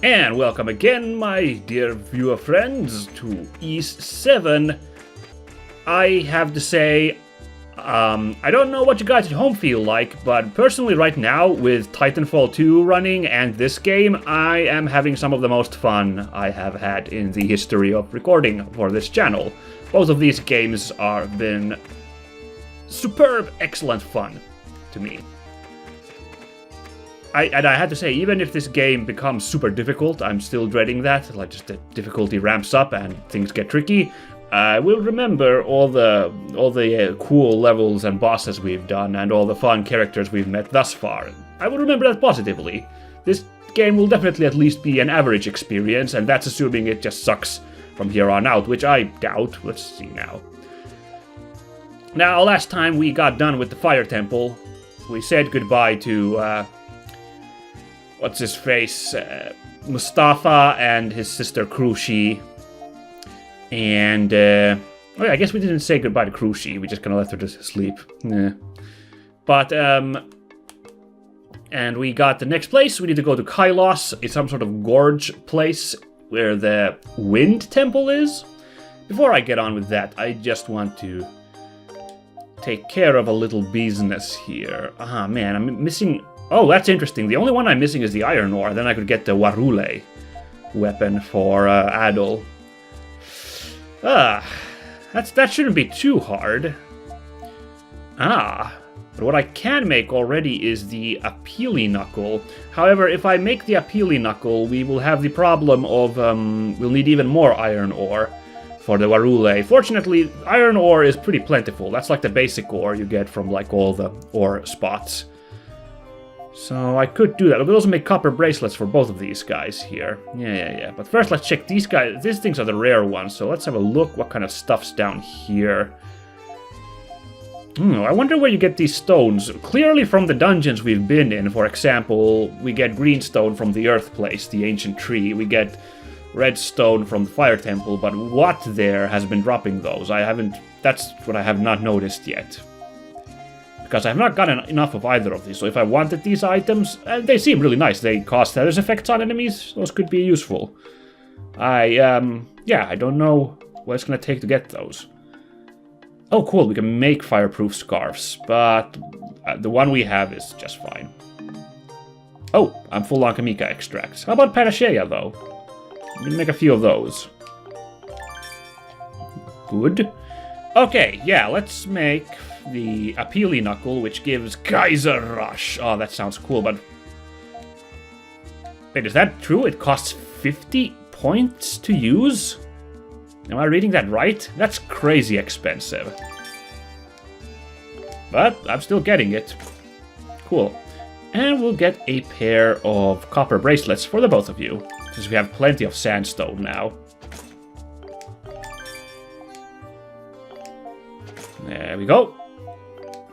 And welcome again, my dear viewer friends, to East 7. I have to say, I don't know what you guys at home feel like, but personally right now, with Titanfall 2 running and this game, I am having some of the most fun I have had in the history of recording for this channel. Both of these games have been superb, excellent fun to me. And I had to say, even if this game becomes super difficult, I'm still dreading that. Like, just the difficulty ramps up and things get tricky. I will remember all the cool levels and bosses we've done, and all the fun characters we've met thus far. I will remember that positively. This game will definitely at least be an average experience, and that's assuming it just sucks from here on out, which I doubt. Let's see now. Now, last time we got done with the Fire Temple, we said goodbye to what's his face? Mustafa and his sister Krushi. And, oh yeah, I guess we didn't say goodbye to Krushi, we just kind of left her to sleep. Yeah. But, and we got the next place, we need to go to Kylos. It's some sort of gorge place where the Wind Temple is. Before I get on with that, I just want to take care of a little business here. Ah, man, I'm missing... Oh, that's interesting. The only one I'm missing is the iron ore. Then I could get the Warule weapon for Adol. That shouldn't be too hard. But what I can make already is the Appealy Knuckle. However, if I make the Appealy Knuckle, we will have the problem of, we'll need even more iron ore for the Warule. Fortunately, iron ore is pretty plentiful. That's like the basic ore you get from like all the ore spots. So I could do that. I could also make copper bracelets for both of these guys here. Yeah. But first let's check these guys. These things are the rare ones, so let's have a look what kind of stuff's down here. I wonder where you get these stones. Clearly from the dungeons we've been in, for example, we get green stone from the Earth Place, the ancient tree. We get red stone from the Fire Temple, but what there has been dropping those? That's what I have not noticed yet. Because I have not gotten enough of either of these, so if I wanted these items, they seem really nice. They cause status effects on enemies, those could be useful. I don't know what it's gonna take to get those. Oh, cool, we can make fireproof scarves, but the one we have is just fine. Oh, I'm full on Kamika extracts. How about Panacea, though? We can make a few of those. Good. Okay, yeah, let's make the Appealy Knuckle, which gives Kaiser Rush. Oh, that sounds cool, but... Wait, is that true? It costs 50 points to use? Am I reading that right? That's crazy expensive. But I'm still getting it. Cool. And we'll get a pair of copper bracelets for the both of you, since we have plenty of sandstone now. There we go.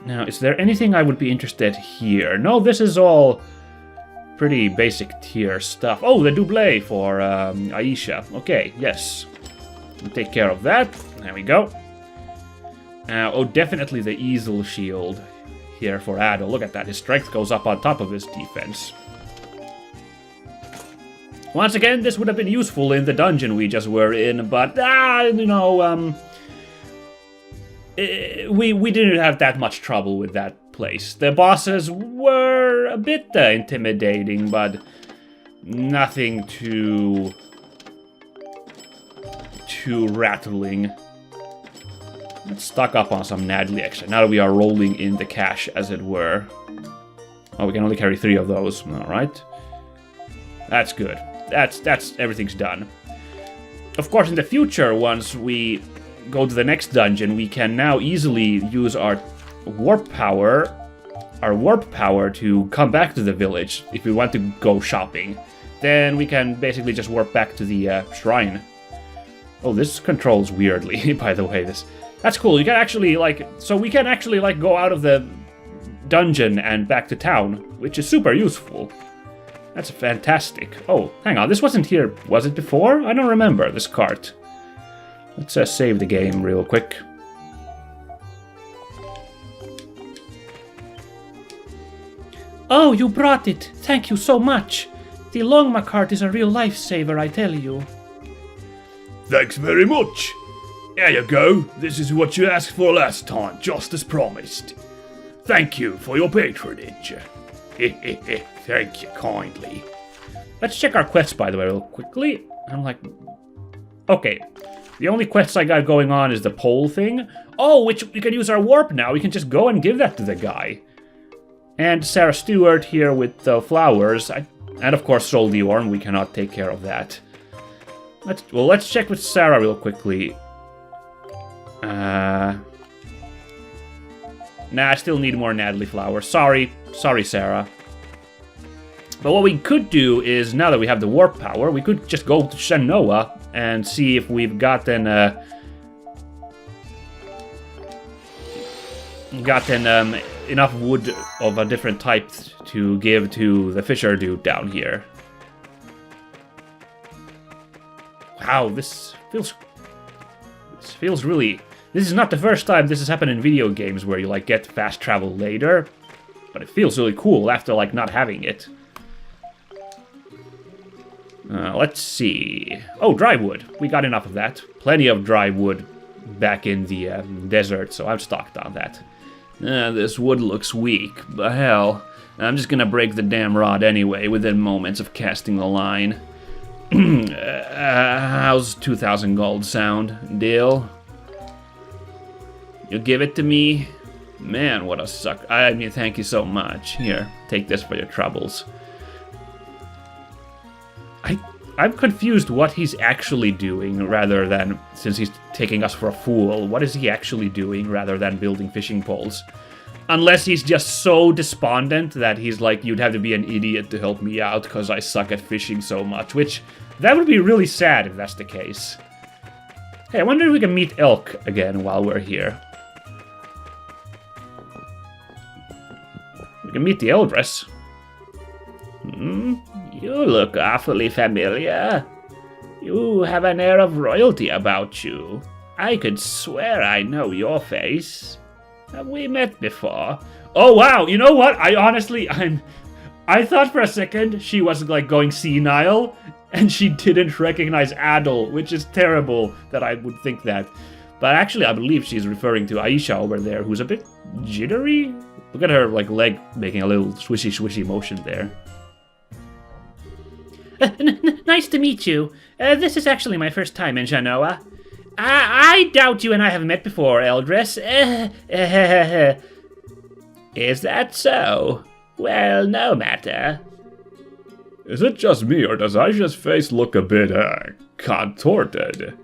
Now, is there anything I would be interested here? No, this is all pretty basic tier stuff. Oh, the double for Aisha. Okay, yes. We'll take care of that. There we go. Oh, definitely the easel shield here for Adol. Look at that. His strength goes up on top of his defense. Once again, this would have been useful in the dungeon we just were in, but, we didn't have that much trouble with that place. The bosses were a bit intimidating, but nothing too rattling. Let's stock up on some Nadley extra. Now that we are rolling in the cash, as it were. Oh, we can only carry 3 of those. All right. That's good. That's everything's done. Of course, in the future, once we go to the next dungeon, we can now easily use our warp power to come back to the village if we want to go shopping. Then we can basically just warp back to the shrine. Oh, this controls weirdly, by the way. That's cool. You can actually, we can actually, go out of the dungeon and back to town, which is super useful. That's fantastic. Oh, hang on. This wasn't here, was it before? I don't remember this cart. Let's save the game real quick. Oh, you brought it. Thank you so much. The Longma cart is a real lifesaver, I tell you. Thanks very much. Here you go. This is what you asked for last time, just as promised. Thank you for your patronage. Thank you kindly. Let's check our quests, by the way, real quickly. I'm like... Okay. The only quests I got going on is the pole thing. Oh, which we can use our warp now. We can just go and give that to the guy. And Sarah Stewart here with the flowers. And of course, Sol Diorn. We cannot take care of that. Let's check with Sarah real quickly. Nah, I still need more Natalie flowers. Sorry, Sarah. But what we could do is, now that we have the warp power, we could just go to Shanoa and see if we've gotten enough wood of a different type to give to the fisher dude down here. Wow, this feels really... This is not the first time this has happened in video games where you, like, get fast travel later. But it feels really cool after, like, not having it. Let's see... Oh, dry wood. We got enough of that. Plenty of dry wood back in the desert, so I'm stocked on that. This wood looks weak, but hell, I'm just gonna break the damn rod anyway within moments of casting the line. How's 2,000 gold sound? Deal? You give it to me? Man, what a suck. I mean, thank you so much. Here, take this for your troubles. I'm confused what he's actually doing rather than, since he's taking us for a fool, what is he actually doing rather than building fishing poles? Unless he's just so despondent that he's like, you'd have to be an idiot to help me out because I suck at fishing so much, which, that would be really sad if that's the case. Hey, I wonder if we can meet Elk again while we're here. We can meet the Eldress. You look awfully familiar. You have an air of royalty about you. I could swear I know your face. Have we met before? Oh wow, you know what? I thought for a second she was like going senile and she didn't recognize Adol, which is terrible that I would think that. But actually I believe she's referring to Aisha over there, who's a bit jittery. Look at her like leg making a little swishy motion there. Nice to meet you. This is actually my first time in Shanoa. I doubt you and I have met before, Eldress. Is that so? Well, no matter. Is it just me, or does Aisha's face look a bit, contorted?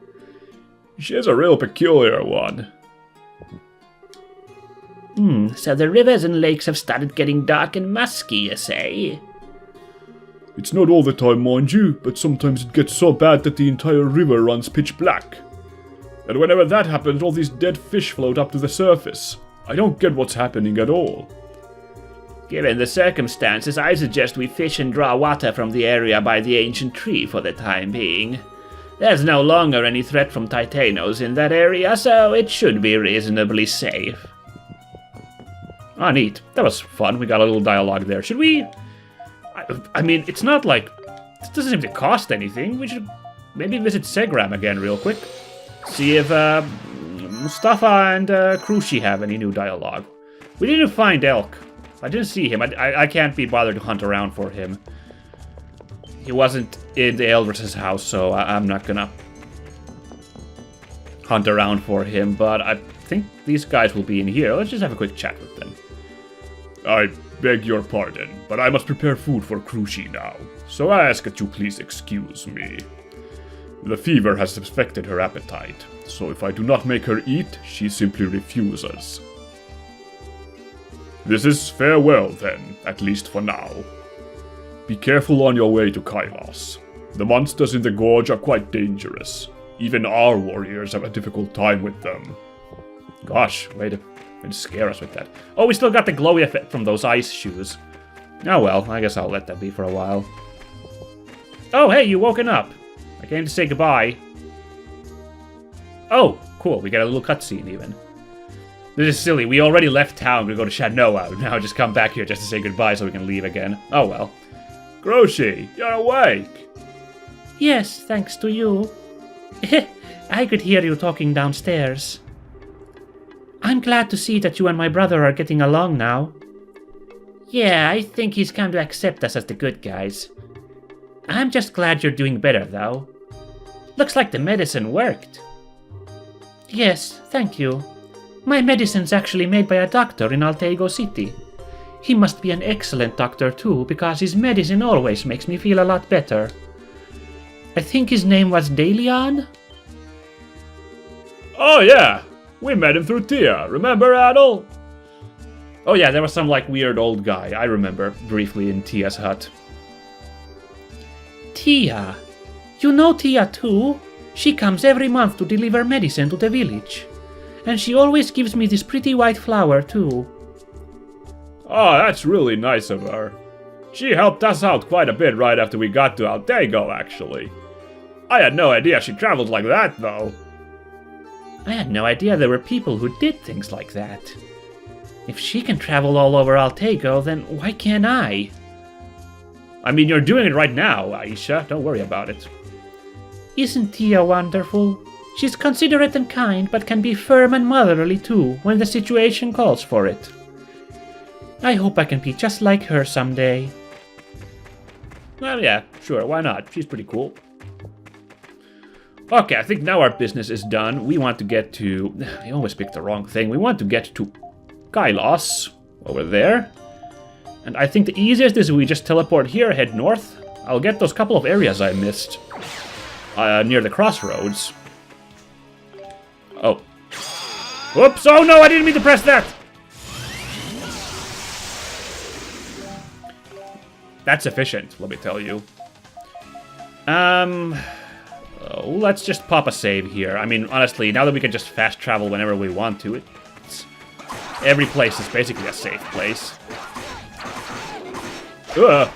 She is a real peculiar one. So the rivers and lakes have started getting dark and musky, you say? It's not all the time, mind you, but sometimes it gets so bad that the entire river runs pitch black. And whenever that happens, all these dead fish float up to the surface. I don't get what's happening at all. Given the circumstances, I suggest we fish and draw water from the area by the ancient tree for the time being. There's no longer any threat from Titanos in that area, so it should be reasonably safe. Ah, neat. That was fun. We got a little dialogue there. Should we... I mean, it's not like... This doesn't seem to cost anything. We should maybe visit Segram again real quick. See if Mustafa and Krushi have any new dialogue. We need to find Elk. I didn't see him. I can't be bothered to hunt around for him. He wasn't in the Eldress's house, so I'm not gonna hunt around for him. But I think these guys will be in here. Let's just have a quick chat with them. I beg your pardon, but I must prepare food for Krushi now, so I ask that you please excuse me. The fever has affected her appetite, so if I do not make her eat, she simply refuses. This is farewell then, at least for now. Be careful on your way to Kylos. The monsters in the gorge are quite dangerous. Even our warriors have a difficult time with them. Gosh, way to scare us with that. Oh, we still got the glowy effect from those ice shoes. Oh well, I guess I'll let that be for a while. Oh, hey, you woken up. I came to say goodbye. Oh, cool, we got a little cutscene even. This is silly, we already left town to go to Shanoa. Now just come back here just to say goodbye so we can leave again. Oh well. Krushi, you're awake! Yes, thanks to you. I could hear you talking downstairs. I'm glad to see that you and my brother are getting along now. Yeah, I think he's come to accept us as the good guys. I'm just glad you're doing better, though. Looks like the medicine worked. Yes, thank you. My medicine's actually made by a doctor in Altego City. He must be an excellent doctor too, because his medicine always makes me feel a lot better. I think his name was Dalion? Oh yeah! We met him through Tia, remember Adol? Oh yeah, there was some like weird old guy, I remember, briefly in Tia's hut. Tia. You know Tia too? She comes every month to deliver medicine to the village. And she always gives me this pretty white flower too. Oh, that's really nice of her. She helped us out quite a bit right after we got to Altego, actually. I had no idea she traveled like that, though. I had no idea there were people who did things like that. If she can travel all over Altego, then why can't I? I mean, you're doing it right now, Aisha. Don't worry about it. Isn't Tia wonderful? She's considerate and kind, but can be firm and motherly too, when the situation calls for it. I hope I can be just like her someday. Well, yeah, sure, why not? She's pretty cool. Okay, I think now our business is done. We want to get to... I always picked the wrong thing. We want to get to Kylos, over there. And I think the easiest is we just teleport here, head north. I'll get those couple of areas I missed. Near the crossroads. Oh. Whoops! Oh no, I didn't mean to press that! That's efficient, let me tell you. Let's just pop a save here. I mean, honestly, now that we can just fast travel whenever we want to, every place is basically a safe place. Ugh.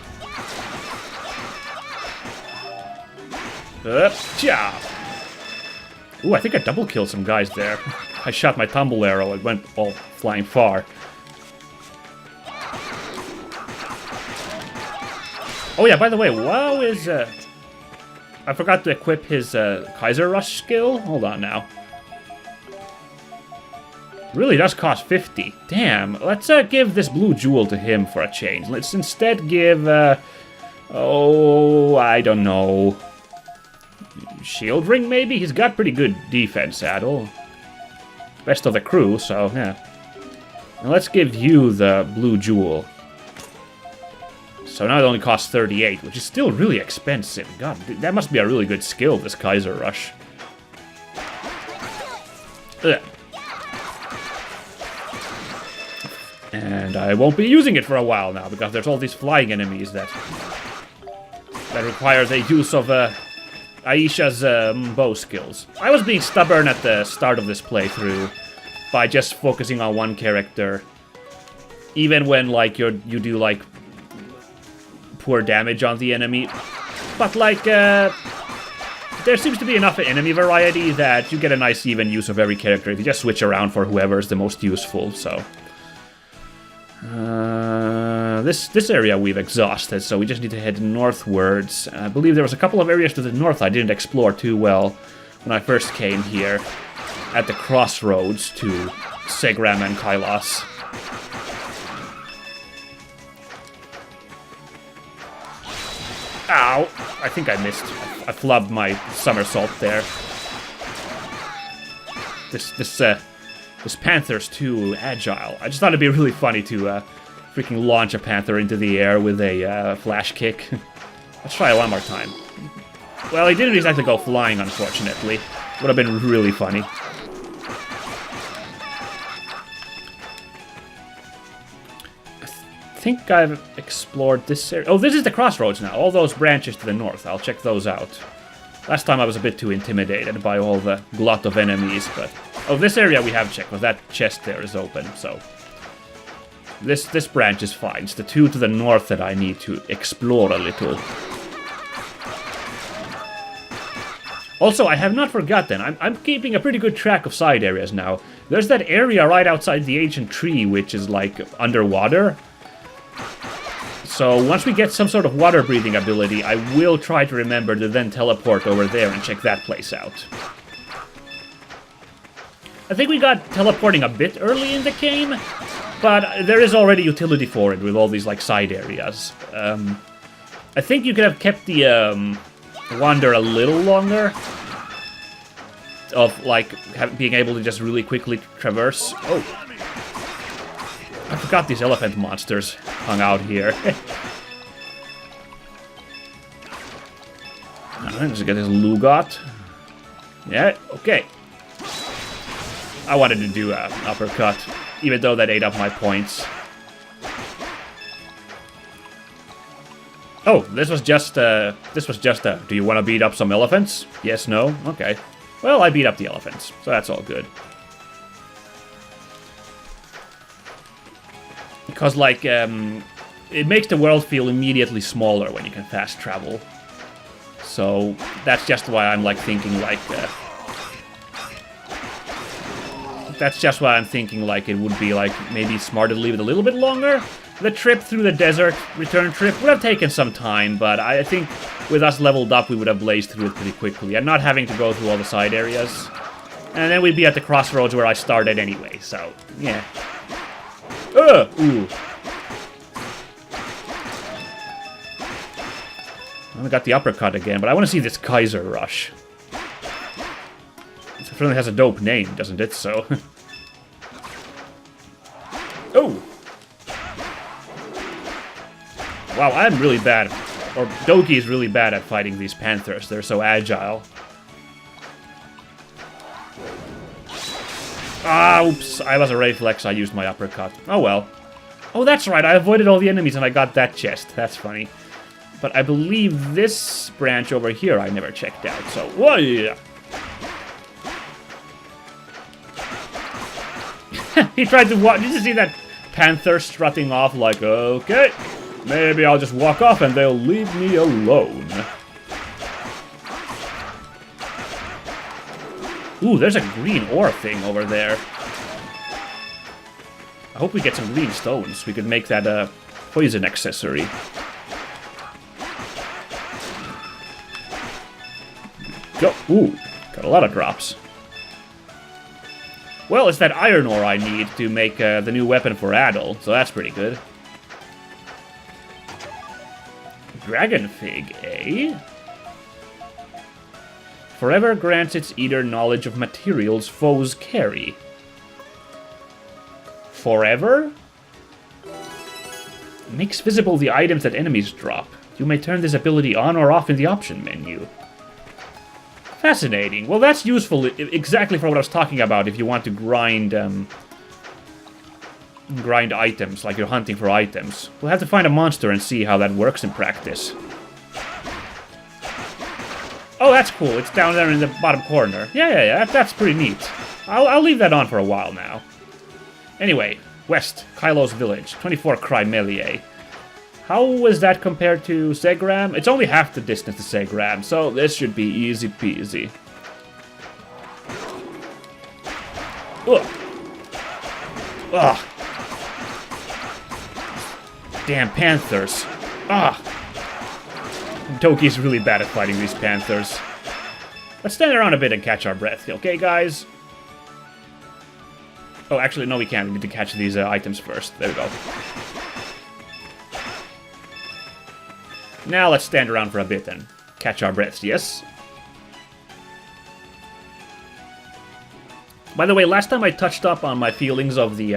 Ooh, I think I double killed some guys there. I shot my tumble arrow, it went all flying far. Oh yeah, by the way, WoW is, I forgot to equip his Kaiser Rush skill. Hold on now. Really does cost 50. Damn, let's give this blue jewel to him for a change. Let's instead give, oh, I don't know. Shield ring, maybe? He's got pretty good defense, Adol. Best of the crew, so, yeah. And let's give you the blue jewel. So now it only costs 38, which is still really expensive. God, that must be a really good skill, this Kaiser Rush. Ugh. And I won't be using it for a while now, because there's all these flying enemies that require the use of Aisha's bow skills. I was being stubborn at the start of this playthrough by just focusing on one character, even when like you do like poor damage on the enemy. But like there seems to be enough enemy variety that you get a nice even use of every character if you just switch around for whoever is the most useful. So this area we've exhausted, so we just need to head northwards. I believe there was a couple of areas to the north I didn't explore too well when I first came here at the crossroads to Segram and Kylos. Ow! I think I missed. I flubbed my somersault there. This panther's too agile. I just thought it'd be really funny to freaking launch a panther into the air with a flash kick. Let's try it one more time. Well, he didn't exactly go flying, unfortunately. Would have been really funny. I think I've explored this area. Oh, this is the crossroads now. All those branches to the north. I'll check those out. Last time I was a bit too intimidated by all the glut of enemies, but... Oh, this area we have checked, because that chest there is open, so... This branch is fine. It's the two to the north that I need to explore a little. Also, I have not forgotten. I'm keeping a pretty good track of side areas now. There's that area right outside the ancient tree, which is, like, underwater. So once we get some sort of water-breathing ability, I will try to remember to then teleport over there and check that place out. I think we got teleporting a bit early in the game, but there is already utility for it with all these, like, side areas. I think you could have kept the wander a little longer, of, like, being able to just really quickly traverse. Oh! I forgot these elephant monsters hung out here. Alright, let's get this Lugot. Yeah, okay. I wanted to do an uppercut, even though that ate up my points. Oh, this was just a, do you want to beat up some elephants? Yes, no? Okay. Well, I beat up the elephants, so that's all good. Because, like, it makes the world feel immediately smaller when you can fast travel. So, that's just why I'm, like, thinking, like, that's just why I'm thinking, like, it would be, like, maybe smart to leave it a little bit longer. The trip through the desert, return trip, would have taken some time, but I think with us leveled up, we would have blazed through it pretty quickly, and not having to go through all the side areas. And then we'd be at the crossroads where I started anyway, so, yeah. Ooh. I got the uppercut again, but I want to see this Kaiser rush. It certainly has a dope name, doesn't it? So. Oh! Wow, I'm really bad. Or Dogi is really bad at fighting these panthers. They're so agile. Ah, oops. I was a reflex. I used my uppercut. Oh well. Oh, that's right. I avoided all the enemies and I got that chest. That's funny. But I believe this branch over here I never checked out. So, whoa! Yeah. He tried to walk. Did you see that panther strutting off like, okay, maybe I'll just walk off and they'll leave me alone. Ooh, there's a green ore thing over there. I hope we get some green stones. We could make that a poison accessory. Go. Ooh, got a lot of drops. Well, it's that iron ore I need to make the new weapon for Adol, so that's pretty good. Dragon Fig, eh? Forever grants its eater knowledge of materials foes carry. Forever? Makes visible the items that enemies drop. You may turn this ability on or off in the option menu. Fascinating. Well, that's useful exactly for what I was talking about if you want to grind items, like you're hunting for items. We'll have to find a monster and see how that works in practice. Oh, that's cool. It's down there in the bottom corner. Yeah. That's pretty neat. I'll leave that on for a while now. Anyway, west, Kylos village, 24 cry melee. How was that compared to Segram? It's only half the distance to Segram, so this should be easy peasy. Ugh. Ugh. Damn panthers. Ah. Dogi's really bad at fighting these panthers. Let's stand around a bit and catch our breath, okay, guys? Oh, actually, no, we can't. We need to catch these items first. There we go. Now let's stand around for a bit and catch our breaths, yes? By the way, last time I touched up on my feelings of the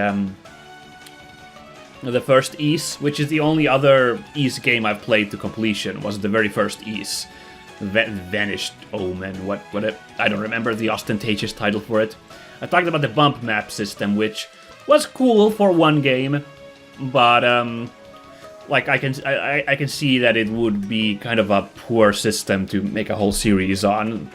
first Ys, which is the only other Ys game I've played to completion, was the very first Ys. Vanished Omen, I don't remember the ostentatious title for it. I talked about the bump map system, which was cool for one game, but like I can see that it would be kind of a poor system to make a whole series on.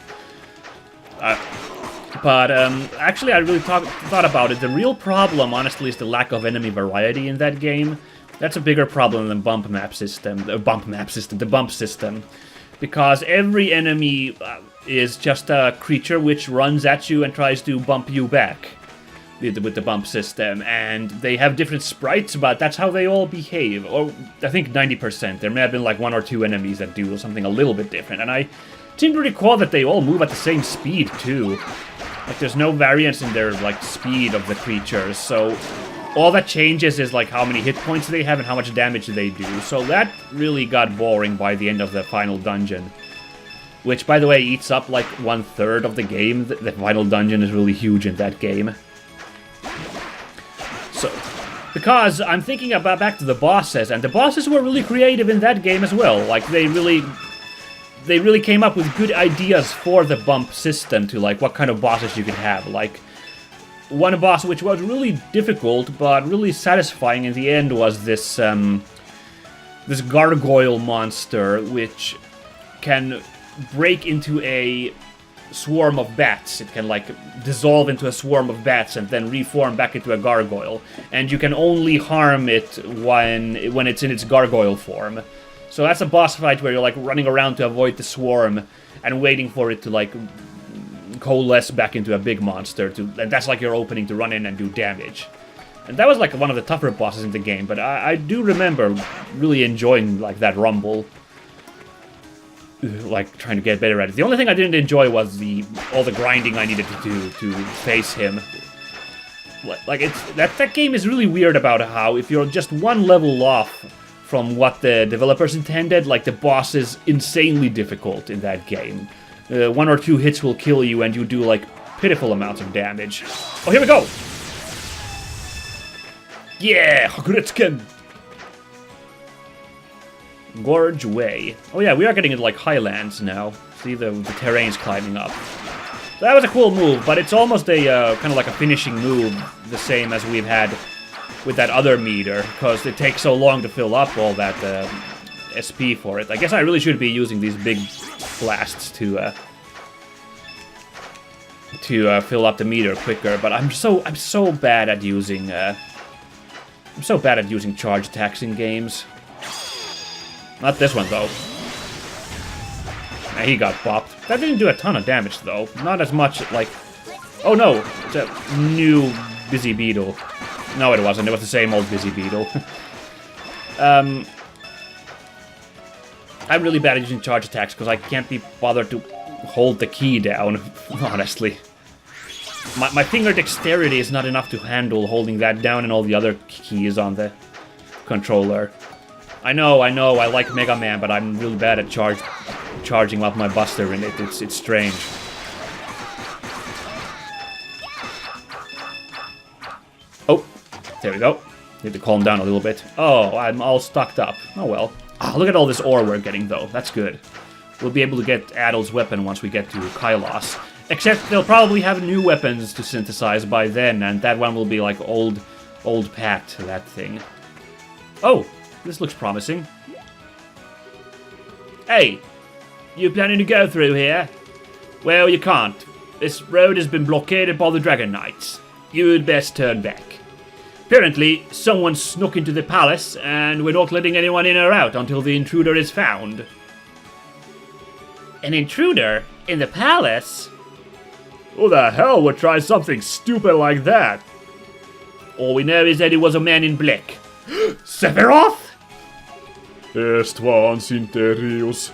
But actually, I really thought about it. The real problem, honestly, is the lack of enemy variety in that game. That's a bigger problem than the bump system. Because every enemy is just a creature which runs at you and tries to bump you back. with the bump system, and they have different sprites, but that's how they all behave. Or I think 90%. There may have been like 1 or 2 enemies that do something a little bit different, and I seem to recall that they all move at the same speed too. Like there's no variance in their like speed of the creatures, so all that changes is like how many hit points they have and how much damage they do. So that really got boring by the end of the final dungeon. Which, by the way, eats up like 1/3 of the game. The final dungeon is really huge in that game. So, because I'm thinking about back to the bosses, and the bosses were really creative in that game as well. Like, they really came up with good ideas for the bump system to, like, what kind of bosses you could have. Like, one boss which was really difficult, but really satisfying in the end was this, this gargoyle monster, which can break into a swarm of bats. It can like dissolve into a swarm of bats and then reform back into a gargoyle. And you can only harm it when it's in its gargoyle form. So that's a boss fight where you're like running around to avoid the swarm and waiting for it to like coalesce back into a big monster. And that's like your opening to run in and do damage. And that was like one of the tougher bosses in the game, but I do remember really enjoying like that rumble. Like, trying to get better at it. The only thing I didn't enjoy was all the grinding I needed to do to face him. Like, that game is really weird about how if you're just one level off from what the developers intended, like, the boss is insanely difficult in that game. 1 or 2 hits will kill you and you do, like, pitiful amounts of damage. Oh, here we go! Yeah! Hagritzken! Gorge Way. Oh yeah, we are getting into like highlands now. See the terrain's climbing up. So that was a cool move, but it's almost a kind of like a finishing move, the same as we've had with that other meter, because it takes so long to fill up all that SP for it. I guess I really should be using these big blasts to fill up the meter quicker, but I'm so bad at using charge attacks in games. Not this one, though. He got bopped. That didn't do a ton of damage, though. Not as much, like... Oh, no! It's a new Busy Beetle. No, it wasn't. It was the same old Busy Beetle. I'm really bad at using charge attacks, because I can't be bothered to hold the key down, honestly. My finger dexterity is not enough to handle holding that down and all the other keys on the controller. I know, I like Mega Man, but I'm really bad at charging up my Buster in it. It's strange. Oh, there we go. Need to calm down a little bit. Oh, I'm all stuck up. Oh well. Oh, look at all this ore we're getting, though. That's good. We'll be able to get Adol's weapon once we get to Kylos. Except they'll probably have new weapons to synthesize by then, and that one will be like old Pat, that thing. Oh! This looks promising. Hey! You planning to go through here? Well, you can't. This road has been blockaded by the Dragon Knights. You'd best turn back. Apparently, someone snuck into the palace, and we're not letting anyone in or out until the intruder is found. An intruder? In the palace? Who the hell would try something stupid like that? All we know is that it was a man in black. Sephiroth? Estvans Interius.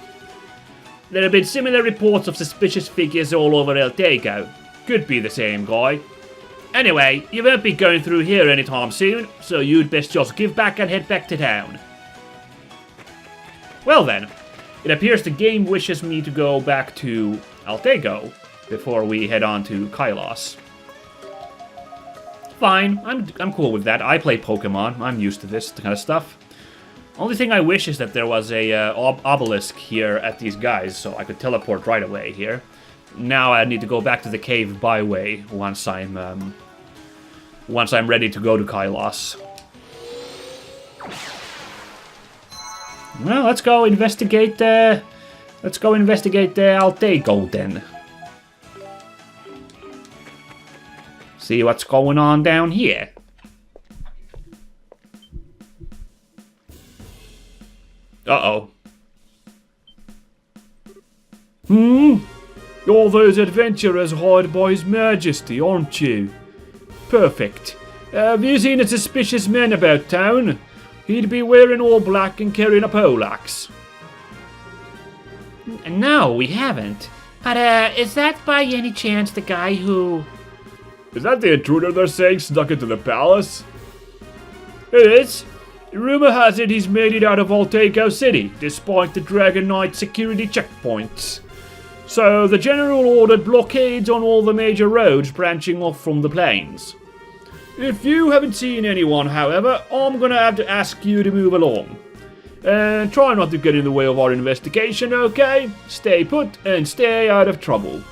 There have been similar reports of suspicious figures all over El Tego. Could be the same guy. Anyway, you won't be going through here anytime soon, so you'd best just give back and head back to town. Well then, it appears the game wishes me to go back to El Tego before we head on to Kylos. Fine, I'm cool with that. I play Pokemon. I'm used to this kind of stuff. Only thing I wish is that there was a obelisk here at these guys, so I could teleport right away here. Now I need to go back to the cave byway once I'm ready to go to Kylos. Well, let's go investigate the Altego then. See what's going on down here. Uh-oh. You're those adventurers hired by His Majesty, aren't you? perfect. Have you seen a suspicious man about town? He'd be wearing all black and carrying a poleaxe. No, we haven't. But, is that by any chance the guy who... Is that the intruder they're saying snuck into the palace? It is. Rumor has it he's made it out of Voltaico City, despite the Dragon Knight security checkpoints. So the General ordered blockades on all the major roads branching off from the plains. If you haven't seen anyone, however, I'm gonna have to ask you to move along. And try not to get in the way of our investigation, okay? Stay put and stay out of trouble.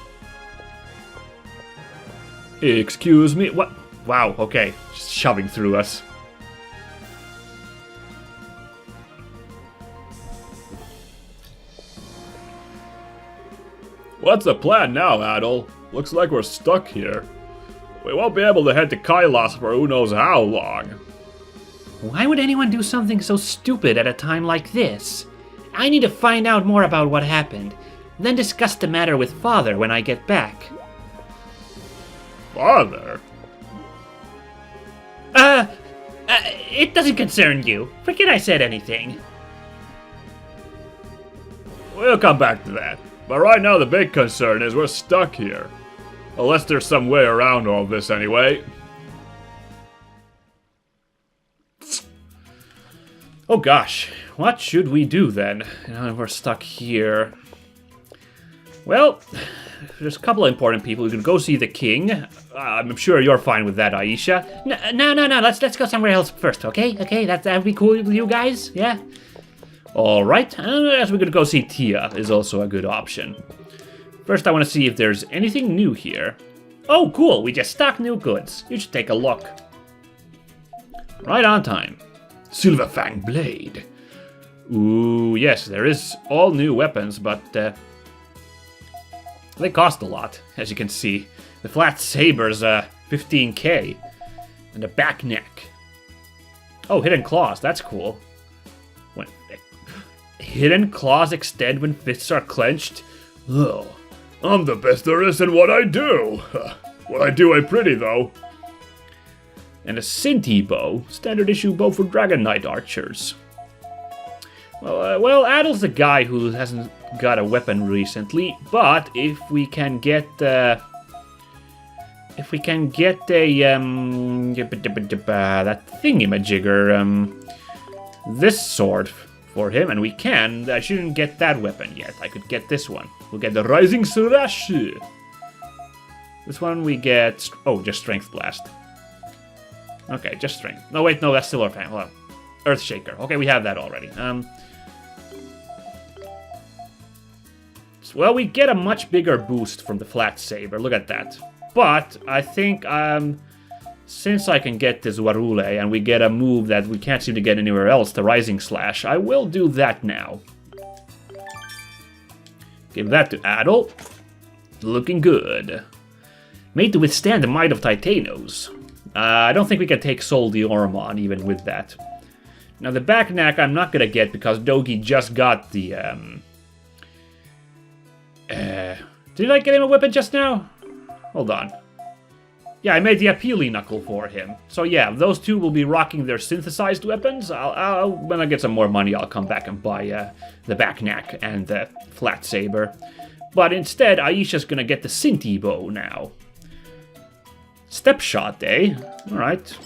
Excuse me, what? Wow, okay, just shoving through us. What's the plan now, Adol? Looks like we're stuck here. We won't be able to head to Kylos for who knows how long. Why would anyone do something so stupid at a time like this? I need to find out more about what happened, then discuss the matter with Father when I get back. Father? It doesn't concern you. Forget I said anything. We'll come back to that. But right now the big concern is we're stuck here. Unless there's some way around all this anyway. Oh gosh, what should we do then? We're stuck here. Well, there's a couple of important people. We could go see the king. I'm sure you're fine with that, Aisha. No. Let's go somewhere else first, okay? Okay, that'd be cool with you guys, yeah? Alright, as we could go see Tia is also a good option. First I want to see if there's anything new here. Oh, cool, we just stocked new goods. You should take a look. Right on time. Silverfang Blade. Ooh, yes, there is all new weapons, but they cost a lot, as you can see. The flat saber's 15k, and a back neck. Oh, hidden claws, that's cool. Hidden claws extend when fists are clenched? Oh, I'm the best there is in what I do. What I do ain't pretty, though. And a Sinti bow, standard issue bow for Dragon Knight archers. Well, Adol's the guy who hasn't got a weapon recently, but if we can get a that thingamajigger, this sword for him, and we can. I shouldn't get that weapon yet. I could get this one. We'll get the Rising Slash. This one we get. Oh, just Strength Blast. Okay, just Strength. No, wait, no, that's Silverfang. Hold on. Earthshaker. Okay, we have that already. Well, we get a much bigger boost from the Flat Saber. Look at that. But I think since I can get this Warule and we get a move that we can't seem to get anywhere else, the Rising Slash, I will do that now. Give that to Adol. Looking good. Made to withstand the might of Titanos. I don't think we can take Sol the Ormon even with that. Now the back neck I'm not gonna get because Dogi just got the did I get him a weapon just now? Hold on. Yeah, I made the Appealing Knuckle for him. So yeah, those two will be rocking their synthesized weapons. When I get some more money, I'll come back and buy the back neck and the flat saber. But instead, Aisha's gonna get the Sinti bow now. Step shot, eh? Alright.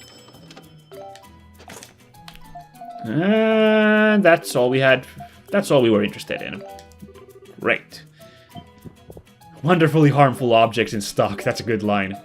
And that's all we had. That's all we were interested in. Great. Wonderfully harmful objects in stock. That's a good line.